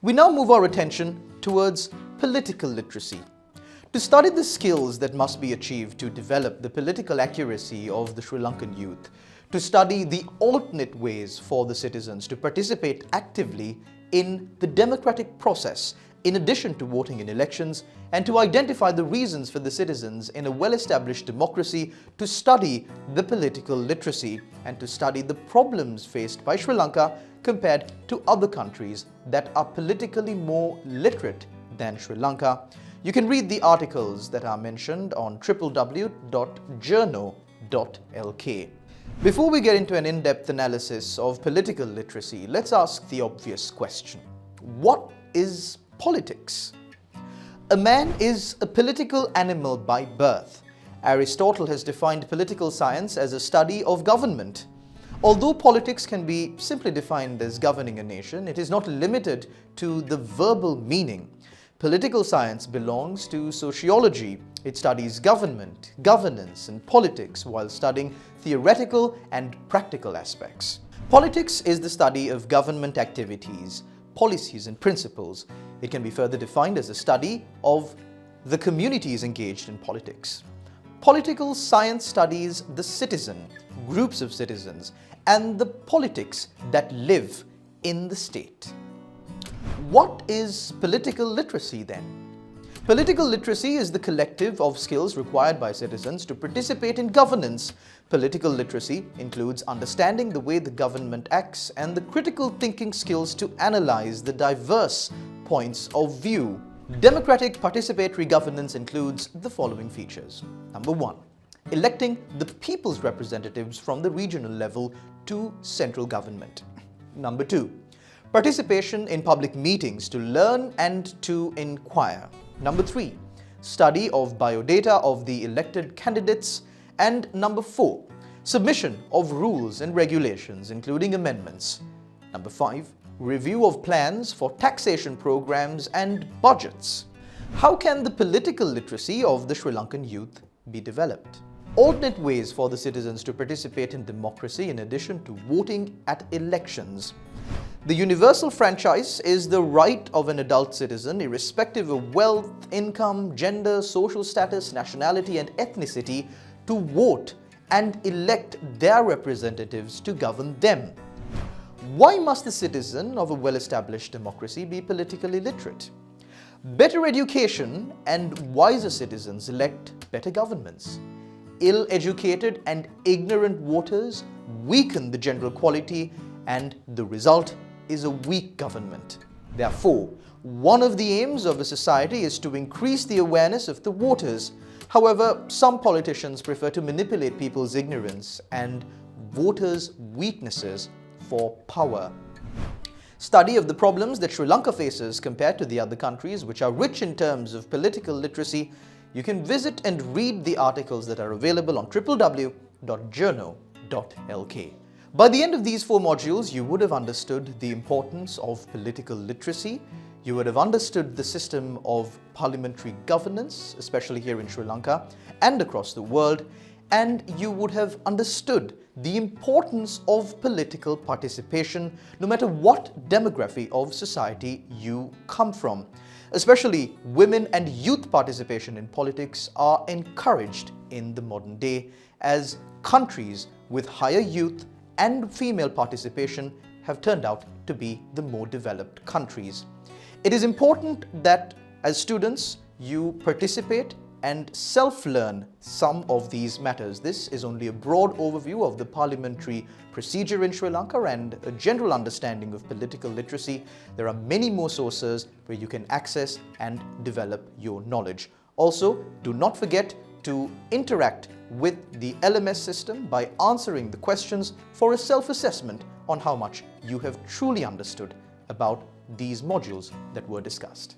We now move our attention towards political literacy. To study the skills that must be achieved to develop the political accuracy of the Sri Lankan youth, to study the alternate ways for the citizens to participate actively in the democratic process, in addition to voting in elections, and to identify the reasons for the citizens in a well-established democracy to study the political literacy and to study the problems faced by Sri Lanka compared to other countries that are politically more literate than Sri Lanka. You can read the articles that are mentioned on www.journo.lk. Before we get into an in-depth analysis of political literacy, let's ask the obvious question. What is politics? A man is a political animal by birth. Aristotle has defined political science as a study of government. Although politics can be simply defined as governing a nation, it is not limited to the verbal meaning. Political science belongs to sociology. It studies government, governance, and politics while studying theoretical and practical aspects. Politics is the study of government activities, policies, and principles. It can be further defined as a study of the communities engaged in politics. Political science studies the citizen, groups of citizens, and the politics that live in the state. What is political literacy then? Political literacy is the collective of skills required by citizens to participate in governance. Political literacy includes understanding the way the government acts and the critical thinking skills to analyze the diverse points of view. Democratic participatory governance includes the following features. Number 1. Electing the people's representatives from the regional level to central government. Number 2. Participation in public meetings to learn and to inquire. Number 3. Study of biodata of the elected candidates. And number 4. Submission of rules and regulations, including amendments. Number 5. Review of plans for taxation programs and budgets. How can the political literacy of the Sri Lankan youth be developed? Alternate ways for the citizens to participate in democracy in addition to voting at elections. The universal franchise is the right of an adult citizen, irrespective of wealth, income, gender, social status, nationality, and ethnicity, to vote and elect their representatives to govern them. Why must the citizen of a well-established democracy be politically literate? Better education and wiser citizens elect better governments. Ill-educated and ignorant voters weaken the general quality, and the result is a weak government. Therefore, one of the aims of a society is to increase the awareness of the voters. However, some politicians prefer to manipulate people's ignorance and voters' weaknesses for power. Study of the problems that Sri Lanka faces compared to the other countries which are rich in terms of political literacy. You can visit and read the articles that are available on www.journo.lk. By the end of these 4 modules, you would have understood the importance of political literacy. You would have understood the system of parliamentary governance, especially here in Sri Lanka and across the world, and you would have understood the importance of political participation no matter what demography of society you come from. Especially women and youth participation in politics are encouraged in the modern day, as countries with higher youth and female participation have turned out to be the more developed countries. It is important that as students you participate and self-learn some of these matters. This is only a broad overview of the parliamentary procedure in Sri Lanka and a general understanding of political literacy. There are many more sources where you can access and develop your knowledge. Also, do not forget to interact with the LMS system by answering the questions for a self-assessment on how much you have truly understood about these modules that were discussed.